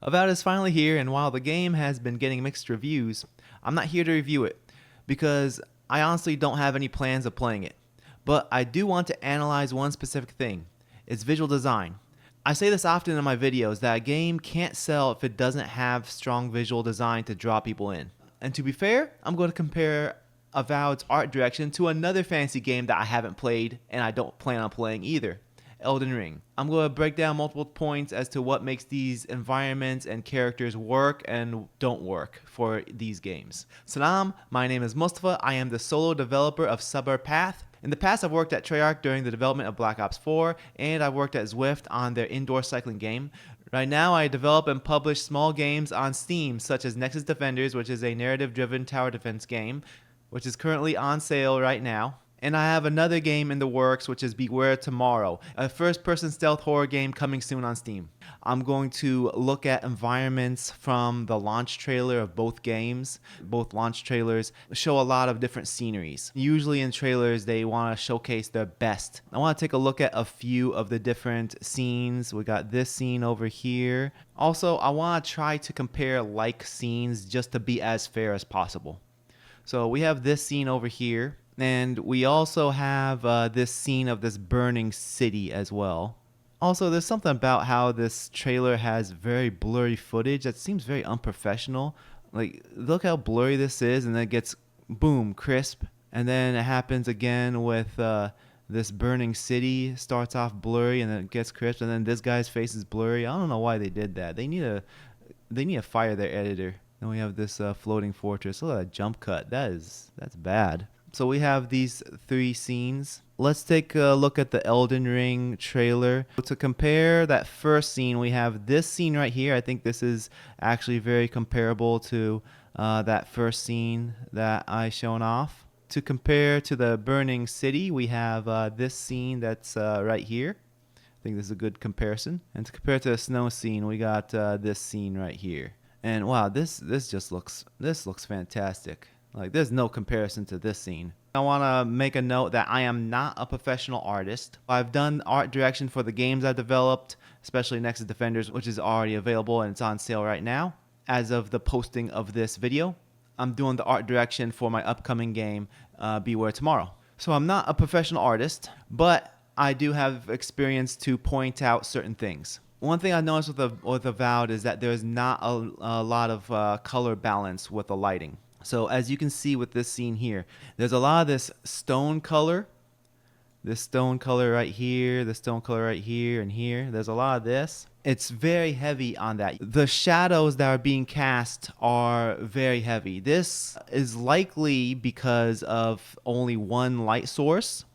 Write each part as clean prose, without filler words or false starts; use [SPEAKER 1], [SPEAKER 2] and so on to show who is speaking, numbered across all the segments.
[SPEAKER 1] Avowed is finally here, and while the game has been getting mixed reviews, I'm not here to review it because I honestly don't have any plans of playing it. But I do want to analyze one specific thing: its visual design. I say this often in my videos that a game can't sell if it doesn't have strong visual design to draw people in. And to be fair, I'm going to compare Avowed's art direction to another fantasy game that I haven't played and I don't plan on playing either: Elden Ring. I'm going to break down multiple points as to what makes these environments and characters work and don't work for these games. Salam, my name is Mustafa. I am the solo developer of Suburb Path. In the past, I've worked at Treyarch during the development of Black Ops 4, and I've worked at Zwift on their indoor cycling game. Right now, I develop and publish small games on Steam, such as Nexus Defenders, which is a narrative-driven tower defense game, which is currently on sale right now. And I have another game in the works, which is Beware Tomorrow, a first-person stealth horror game coming soon on Steam. I'm going to look at environments from the launch trailer of both games. Both launch trailers show a lot of different sceneries. Usually in trailers, they want to showcase their best. I want to take a look at a few of the different scenes. We got this scene over here. Also, I want to try to compare like scenes just to be as fair as possible. So we have this scene over here. And we also have this scene of this burning city as well. Also, there's something about how this trailer has very blurry footage that seems very unprofessional. Like, look how blurry this is, and then it gets, boom, crisp. And then it happens again with this burning city. Starts off blurry, and then it gets crisp, and then this guy's face is blurry. I don't know why they did that. They need to fire their editor. Then we have this floating fortress. Look at that jump cut. That's bad. So we have these three scenes. Let's take a look at the Elden Ring trailer. To compare that first scene, we have this scene right here. I think this is actually very comparable to that first scene that I shown off. To compare to the burning city, we have this scene that's right here. I think this is a good comparison. And to compare to the snow scene, we got this scene right here. And wow, this looks fantastic. Like, there's no comparison to this scene. I want to make a note that I am not a professional artist. I've done art direction for the games I've developed, especially Nexus Defenders, which is already available and it's on sale right now. As of the posting of this video, I'm doing the art direction for my upcoming game, Beware Tomorrow. So I'm not a professional artist, but I do have experience to point out certain things. One thing I noticed with Avowed is that there's not a lot of color balance with the lighting. So as you can see with this scene here, there's a lot of this stone color right here, the stone color right here and here. There's a lot of this. It's very heavy on that. The shadows that are being cast are very heavy. This is likely because of only one light source,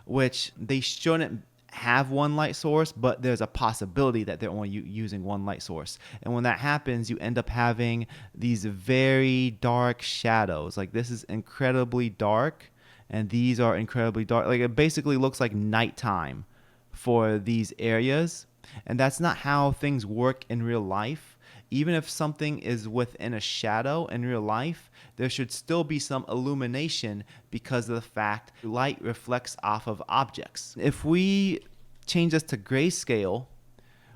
[SPEAKER 1] which they shouldn't have one light source, but there's a possibility that they're only using one light source. And when that happens, you end up having these very dark shadows. Like, this is incredibly dark, and these are incredibly dark. Like, it basically looks like nighttime for these areas. And that's not how things work in real life. Even if something is within a shadow in real life, there should still be some illumination because of the fact light reflects off of objects. If we change this to grayscale,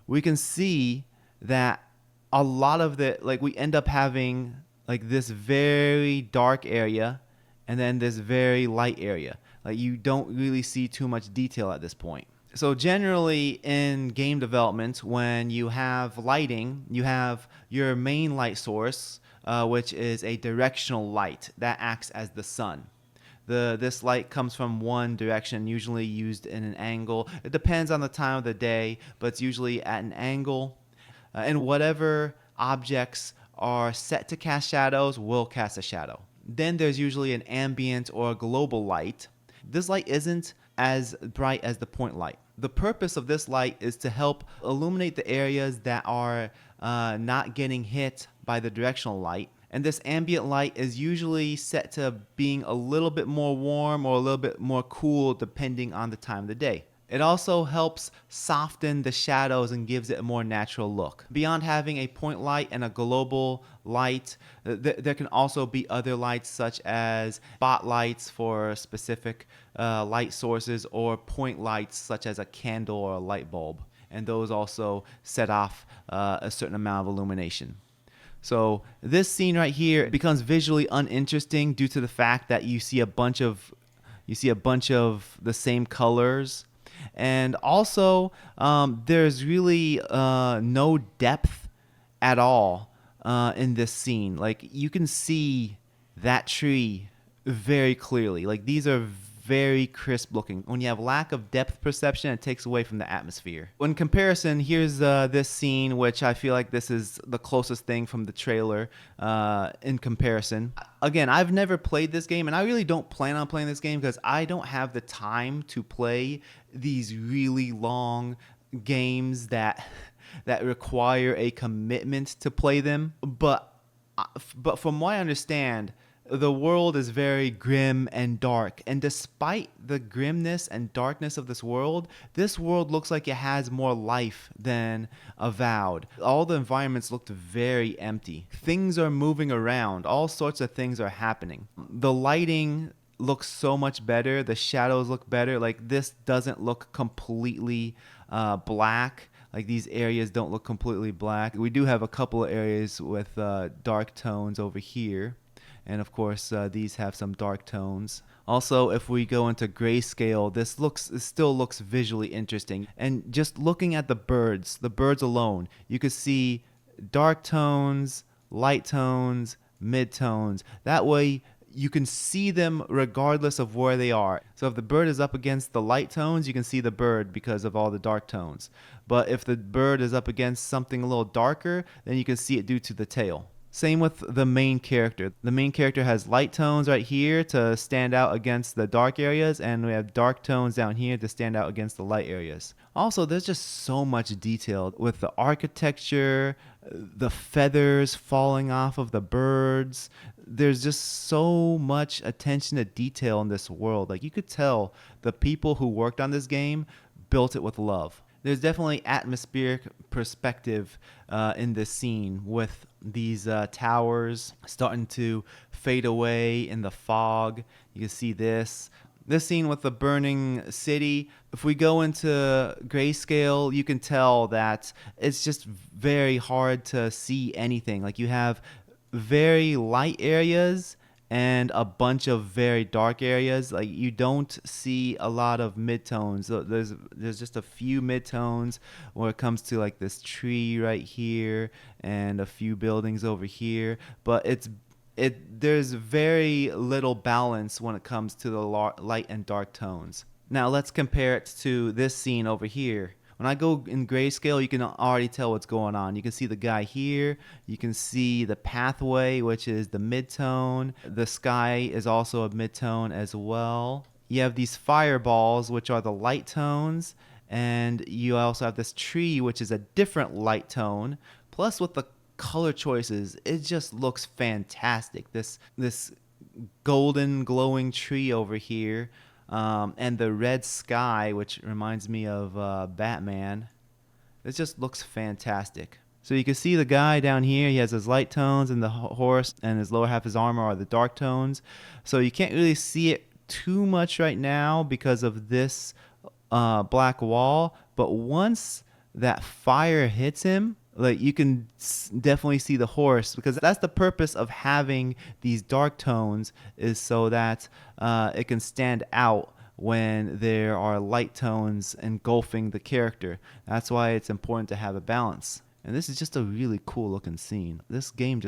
[SPEAKER 1] we can see that a lot of we end up having like this very dark area and then this very light area. Like, you don't really see too much detail at this point. So generally in game development, when you have lighting, you have your main light source, which is a directional light that acts as the sun. This light comes from one direction, usually used in an angle. It depends on the time of the day, but it's usually at an angle. And whatever objects are set to cast shadows will cast a shadow. Then there's usually an ambient or a global light. This light isn't as bright as the point light. The purpose of this light is to help illuminate the areas that are not getting hit by the directional light. And this ambient light is usually set to being a little bit more warm or a little bit more cool depending on the time of the day. It also helps soften the shadows and gives it a more natural look. Beyond having a point light and a global light, there can also be other lights such as spotlights for specific light sources or point lights such as a candle or a light bulb. and those also set off a certain amount of illumination. So this scene right here becomes visually uninteresting due to the fact that you see a bunch of the same colors, and also there's really no depth at all in this scene. Like, you can see that tree very clearly. Like, these are very crisp looking. When you have lack of depth perception, it takes away from the atmosphere. In comparison, here's this scene, which I feel like this is the closest thing from the trailer in comparison. Again, I've never played this game, and I really don't plan on playing this game because I don't have the time to play these really long games that require a commitment to play them. But from what I understand, the world is very grim and dark, and despite the grimness and darkness of this world looks like it has more life than Avowed. All the environments looked very empty. Things are moving around. All sorts of things are happening. The lighting looks so much better. The shadows look better. Like, this doesn't look completely black. Like, these areas don't look completely black. We do have a couple of areas with dark tones over here. And of course, these have some dark tones. Also, if we go into grayscale, this still looks visually interesting. And just looking at the birds alone, you could see dark tones, light tones, mid tones. That way, you can see them regardless of where they are. So if the bird is up against the light tones, you can see the bird because of all the dark tones. But if the bird is up against something a little darker, then you can see it due to the tail. Same with the main character. The main character has light tones right here to stand out against the dark areas, and we have dark tones down here to stand out against the light areas. Also, there's just so much detail with the architecture, the feathers falling off of the birds. There's just so much attention to detail in this world. Like, you could tell the people who worked on this game built it with love. There's definitely atmospheric perspective in this scene with these towers starting to fade away in the fog. You can see this scene with the burning city. If we go into grayscale, you can tell that it's just very hard to see anything. Like, you have very light areas and a bunch of very dark areas. Like, you don't see a lot of midtones. There's just a few midtones when it comes to like this tree right here and a few buildings over here. But there's very little balance when it comes to the light and dark tones. Now let's compare it to this scene over here. When I go in grayscale, you can already tell what's going on. You can see the guy here. You can see the pathway, which is the midtone. The sky is also a midtone as well. You have these fireballs, which are the light tones. And you also have this tree, which is a different light tone. Plus, with the color choices, it just looks fantastic. This golden glowing tree over here. And the red sky, which reminds me of Batman. It just looks fantastic. So you can see the guy down here. He has his light tones, and the horse and his lower half of his armor are the dark tones. So you can't really see it too much right now because of this black wall. But once that fire hits him, like, you can definitely see the horse, because that's the purpose of having these dark tones, is so that it can stand out when there are light tones engulfing the character. That's why it's important to have a balance. And this is just a really cool looking scene. This game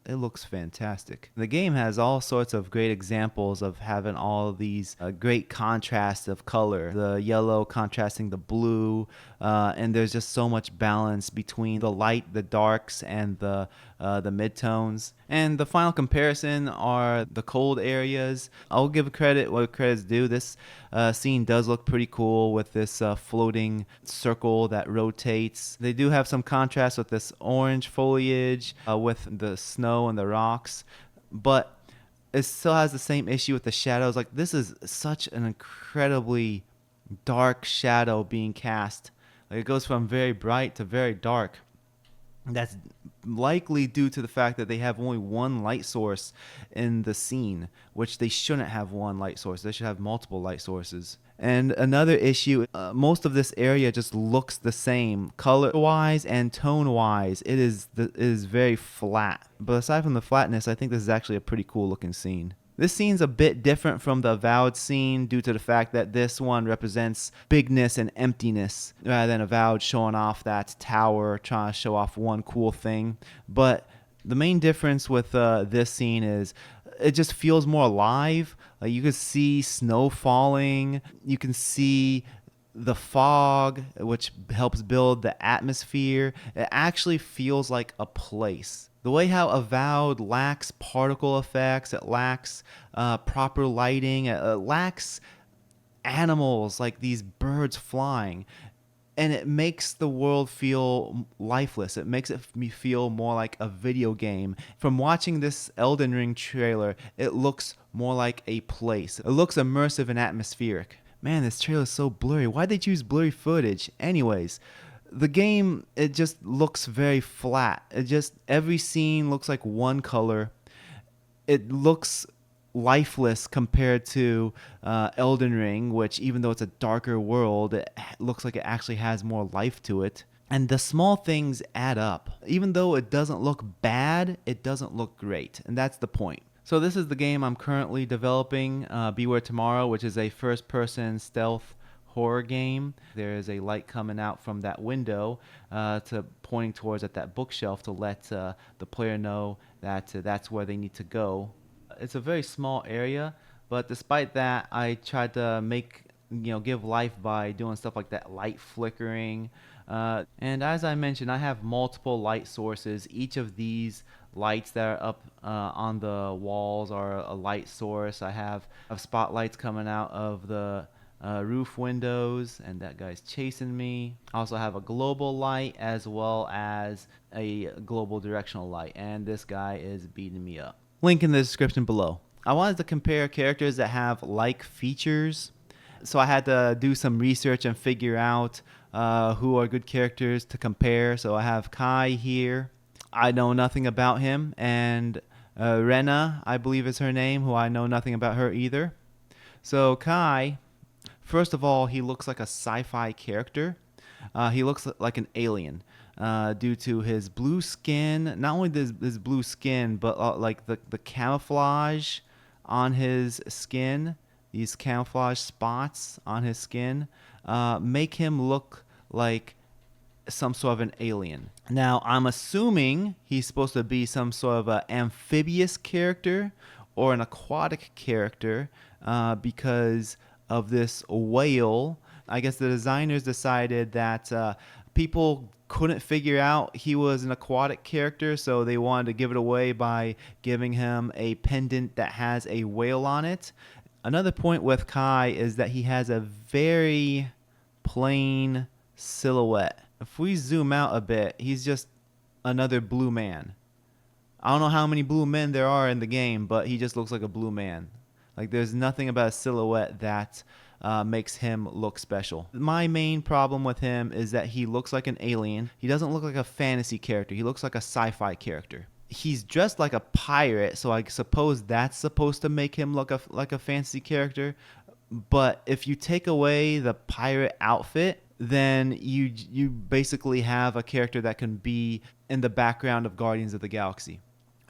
[SPEAKER 1] it looks fantastic. The game has all sorts of great examples of having all of these great contrasts of color. The yellow contrasting the blue, and there's just so much balance between the light, the darks, and the midtones. And the final comparison are the cold areas. I'll give credit what credit's due. This scene does look pretty cool with this floating circle that rotates. They do have some contrast with this orange foliage, with the snow and the rocks, but it still has the same issue with the shadows. Like, this is such an incredibly dark shadow being cast. Like, it goes from very bright to very dark. That's likely due to the fact that they have only one light source in the scene, which they shouldn't have one light source. They should have multiple light sources. And another issue, most of this area just looks the same, color-wise and tone-wise. It is very flat. But aside from the flatness, I think this is actually a pretty cool looking scene. This scene's a bit different from the Avowed scene due to the fact that this one represents bigness and emptiness rather than Avowed showing off that tower, trying to show off one cool thing. But the main difference with this scene is it just feels more alive. You can see snow falling. You can see the fog, which helps build the atmosphere. It actually feels like a place. The way how Avowed lacks particle effects, it lacks proper lighting, it lacks animals like these birds flying, and it makes the world feel lifeless. It makes me feel more like a video game. From watching this Elden Ring trailer, it looks more like a place. It looks immersive and atmospheric. Man, this trailer is so blurry. Why'd they choose blurry footage? Anyways, the game, it just looks very flat. Every scene looks like one color. It looks lifeless compared to Elden Ring, which even though it's a darker world, it looks like it actually has more life to it. And the small things add up. Even though it doesn't look bad, it doesn't look great. And that's the point. So this is the game I'm currently developing, Beware Tomorrow, which is a first-person stealth horror game. There is a light coming out from that window to pointing towards at that bookshelf to let the player know that that's where they need to go. It's a very small area, but despite that, I tried to give life by doing stuff like that light flickering. And as I mentioned, I have multiple light sources. Each of these lights that are up on the walls are a light source. I have spotlights coming out of the roof windows, and that guy's chasing me. I also have a global light as well as a global directional light, and this guy is beating me up. Link in the description below. I wanted to compare characters that have like features, so I had to do some research and figure out who are good characters to compare. So I have Kai here. I know nothing about him, and Rena, I believe is her name, who I know nothing about her either. So Kai, first of all, he looks like a sci-fi character. He looks like an alien due to his blue skin. Not only his blue skin, but like the camouflage on his skin. These camouflage spots on his skin make him look like some sort of an alien. Now, I'm assuming he's supposed to be some sort of an amphibious character or an aquatic character because of this whale. I guess the designers decided that people couldn't figure out he was an aquatic character, so they wanted to give it away by giving him a pendant that has a whale on it. Another point with Kai is that he has a very plain silhouette. If we zoom out a bit, he's just another blue man. I don't know how many blue men there are in the game, but he just looks like a blue man. Like, there's nothing about a silhouette that makes him look special. My main problem with him is that he looks like an alien. He doesn't look like a fantasy character. He looks like a sci-fi character. He's dressed like a pirate, so I suppose that's supposed to make him look like a fantasy character. But if you take away the pirate outfit, then you basically have a character that can be in the background of Guardians of the Galaxy.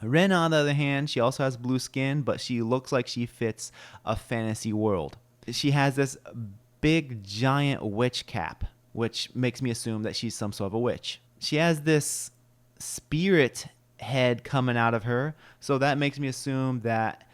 [SPEAKER 1] Ren, on the other hand, she also has blue skin, but she looks like she fits a fantasy world. She has this big, giant witch cap, which makes me assume that she's some sort of a witch. She has this spirit head coming out of her, so that makes me assume that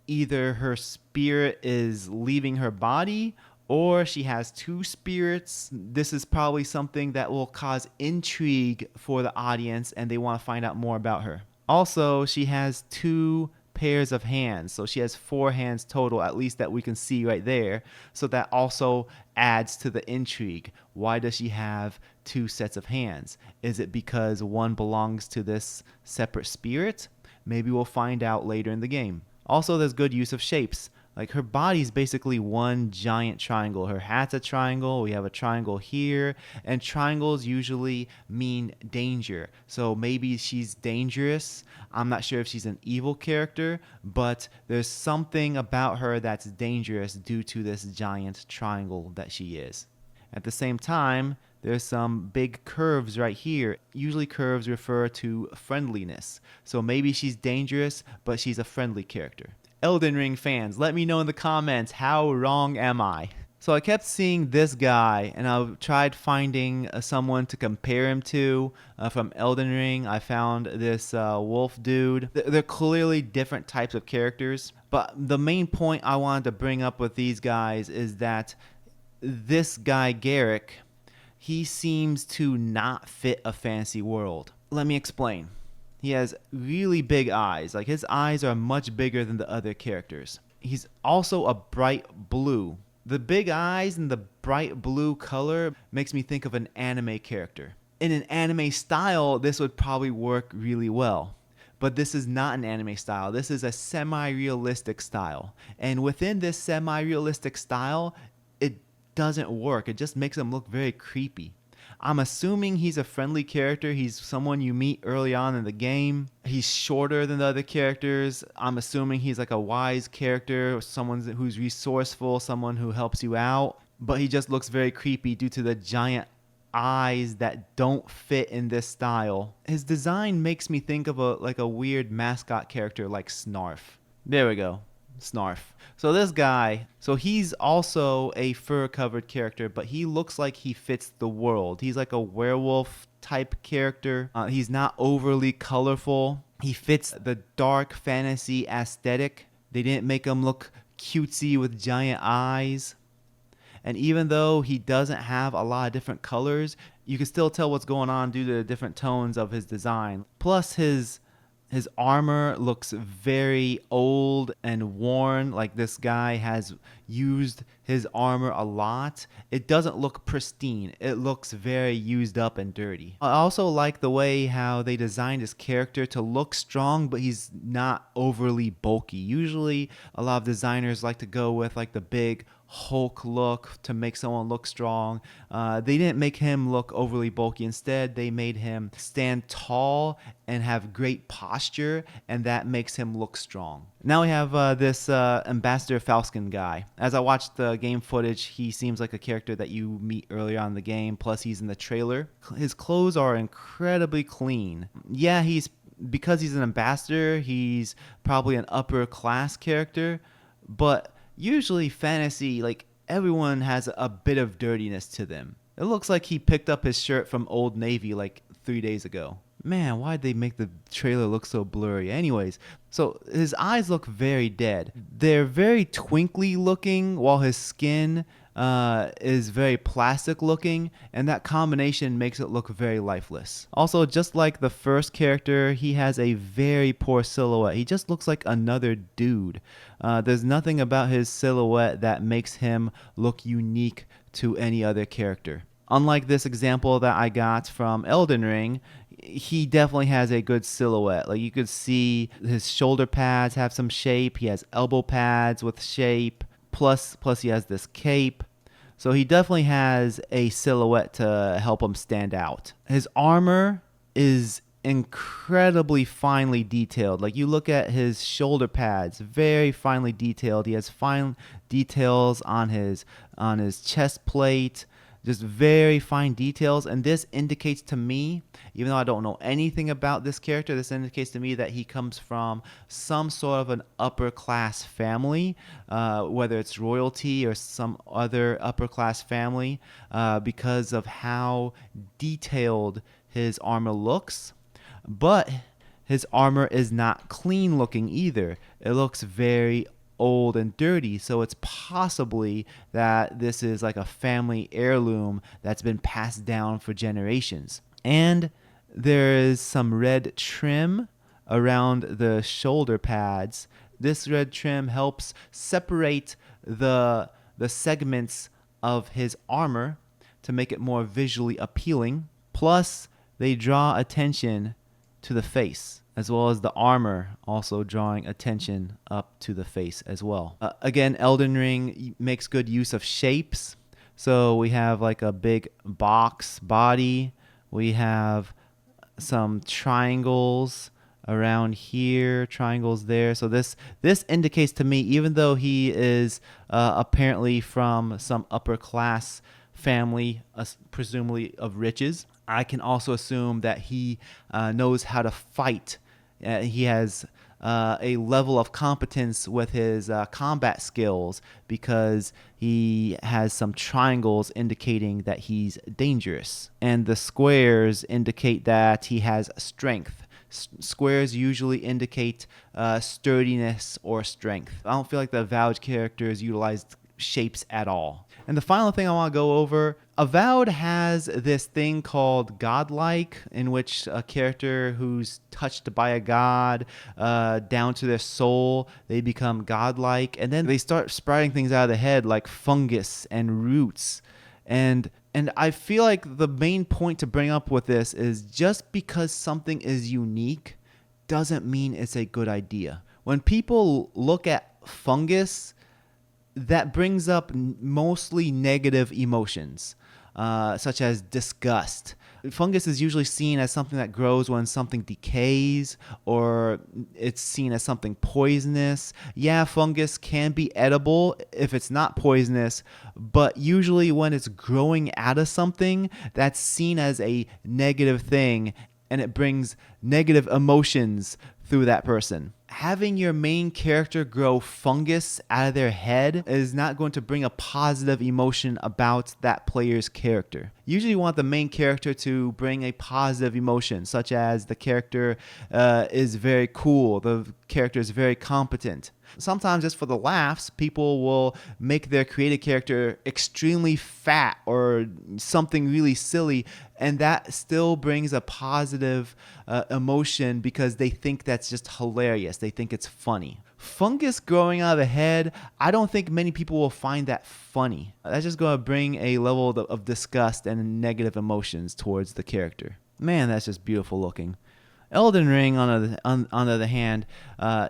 [SPEAKER 1] either her spirit is leaving her body or she has two spirits. This is probably something that will cause intrigue for the audience, and they want to find out more about her. Also, she has two pairs of hands, so she has 4 hands total, at least that we can see right there. So that also adds to the intrigue. Why does she have 2 sets of hands? Is it because one belongs to this separate spirit? Maybe we'll find out later in the game. Also, there's good use of shapes. Like her body's basically one giant triangle. Her hat's a triangle. We have a triangle here, and triangles usually mean danger. So maybe she's dangerous. I'm not sure if she's an evil character, but there's something about her that's dangerous due to this giant triangle that she is. At the same time, there's some big curves right here. Usually curves refer to friendliness. So maybe she's dangerous, but she's a friendly character. Elden Ring fans, let me know in the comments, how wrong am I? So I kept seeing this guy, and I tried finding someone to compare him to from Elden Ring. I found this wolf dude. They're clearly different types of characters, but the main point I wanted to bring up with these guys is that this guy, Garrick, he seems to not fit a fantasy world. Let me explain. He has really big eyes. Like, his eyes are much bigger than the other characters. He's also a bright blue. The big eyes and the bright blue color makes me think of an anime character. In an anime style, this would probably work really well. But this is not an anime style. This is a semi-realistic style. And within this semi-realistic style, it doesn't work. It just makes him look very creepy. I'm assuming he's a friendly character. He's someone you meet early on in the game. He's shorter than the other characters. I'm assuming he's like a wise character, someone who's resourceful, someone who helps you out. But he just looks very creepy due to the giant eyes that don't fit in this style. His design makes me think of a weird mascot character like Snarf. There we go. Snarf. So this guy, he's also a fur-covered character, but he looks like he fits the world. He's like a werewolf type character. He's not overly colorful. He fits the dark fantasy aesthetic. They didn't make him look cutesy with giant eyes. And even though he doesn't have a lot of different colors, you can still tell what's going on due to the different tones of his design. Plus, his armor looks very old and worn, like this guy has used his armor a lot. It doesn't look pristine. It looks very used up and dirty. I also like the way how they designed his character to look strong, but he's not overly bulky. Usually, a lot of designers like to go with like the big Hulk look to make someone look strong. They didn't make him look overly bulky. Instead, they made him stand tall and have great posture, and that makes him look strong. Now we have this Ambassador Falcon guy. As I watched the game footage, he seems like a character that you meet earlier on in the game, plus he's in the trailer. His clothes are incredibly clean. Yeah, because he's an ambassador, he's probably an upper class character, but usually fantasy, like, everyone has a bit of dirtiness to them. It looks like he picked up his shirt from Old Navy like 3 days ago. Man, why'd they make the trailer look so blurry? Anyways, so his eyes look very dead. They're very twinkly looking, while his skin is very plastic looking, and that combination makes it look very lifeless. Also, just like the first character, he has a very poor silhouette. He just looks like another dude. There's nothing about his silhouette that makes him look unique to any other character. Unlike this example that I got from Elden Ring, he definitely has a good silhouette. Like, you could see his shoulder pads have some shape. He has elbow pads with shape. Plus he has this cape. So he definitely has a silhouette to help him stand out. His armor is incredibly finely detailed. Like, you look at his shoulder pads, very finely detailed. He has fine details on his chest plate. Just very fine details, and this indicates to me, even though I don't know anything about this character, this indicates to me that he comes from some sort of an upper class family, whether it's royalty or some other upper class family, because of how detailed his armor looks. But his armor is not clean looking either. It looks very old and dirty, so it's possibly that this is like a family heirloom that's been passed down for generations. And there is some red trim around the shoulder pads. This red trim helps separate the segments of his armor to make it more visually appealing. Plus, they draw attention to the face, as well as the armor also drawing attention up to the face as well. Again, Elden Ring makes good use of shapes. So we have like a big box body. We have some triangles around here, triangles there. So this indicates to me, even though he is apparently from some upper class family, presumably of riches, I can also assume that he knows how to fight. He has a level of competence with his combat skills because he has some triangles indicating that he's dangerous. And the squares indicate that he has strength. Squares usually indicate sturdiness or strength. I don't feel like the Avowed characters utilized shapes at all. And the final thing I want to go over, Avowed has this thing called godlike, in which a character who's touched by a god down to their soul, they become godlike, and then they start sprouting things out of the head like fungus and roots. And I feel like the main point to bring up with this is just because something is unique doesn't mean it's a good idea. When people look at fungus, that brings up mostly negative emotions, such as disgust. Fungus is usually seen as something that grows when something decays, or it's seen as something poisonous. Yeah, fungus can be edible if it's not poisonous, but usually when it's growing out of something, that's seen as a negative thing, and it brings negative emotions through that person. Having your main character grow fungus out of their head is not going to bring a positive emotion about that player's character. Usually you want the main character to bring a positive emotion, such as the character is very cool, the character is very competent. Sometimes just for the laughs, people will make their created character extremely fat or something really silly, and that still brings a positive emotion because they think that's just hilarious. They think it's funny. Fungus growing out of the head, I don't think many people will find that funny. That's just going to bring a level of disgust and negative emotions towards the character. Man, that's just beautiful looking. Elden Ring, on the other hand,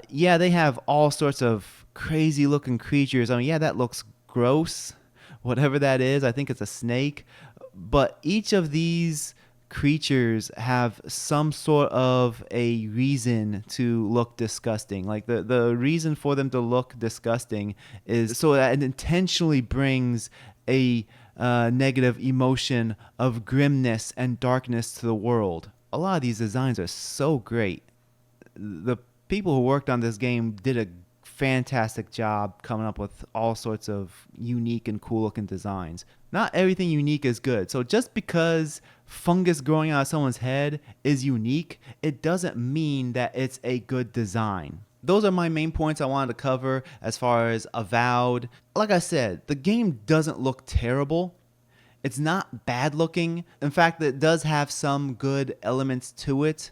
[SPEAKER 1] yeah, they have all sorts of crazy looking creatures. I mean, yeah, that looks gross, whatever that is. I think it's a snake. But each of these creatures have some sort of a reason to look disgusting. Like the reason for them to look disgusting is so that it intentionally brings a negative emotion of grimness and darkness to the world. A lot of these designs are so great. The people who worked on this game did a fantastic job coming up with all sorts of unique and cool looking designs. Not everything unique is good. So just because fungus growing out of someone's head is unique, it doesn't mean that it's a good design. Those are my main points I wanted to cover as far as Avowed. Like I said, the game doesn't look terrible. It's not bad looking. In fact, it does have some good elements to it.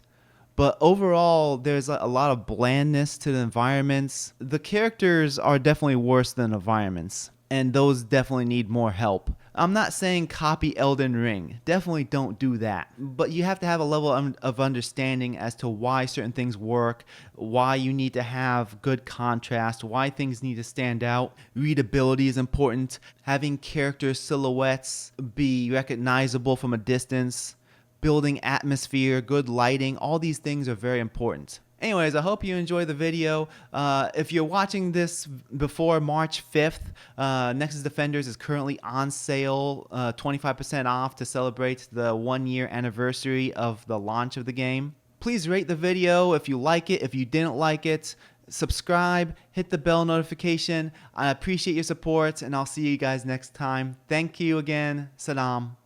[SPEAKER 1] But overall, there's a lot of blandness to the environments. The characters are definitely worse than environments, and those definitely need more help. I'm not saying copy Elden Ring. Definitely don't do that. But you have to have a level of understanding as to why certain things work, why you need to have good contrast, why things need to stand out. Readability is important. Having character silhouettes be recognizable from a distance. Building atmosphere, good lighting, all these things are very important. Anyways, I hope you enjoyed the video. If you're watching this before March 5th, Nexus Defenders is currently on sale, 25% off to celebrate the 1-year anniversary of the launch of the game. Please rate the video if you like it. If you didn't like it, subscribe, hit the bell notification. I appreciate your support, and I'll see you guys next time. Thank you again. Salam.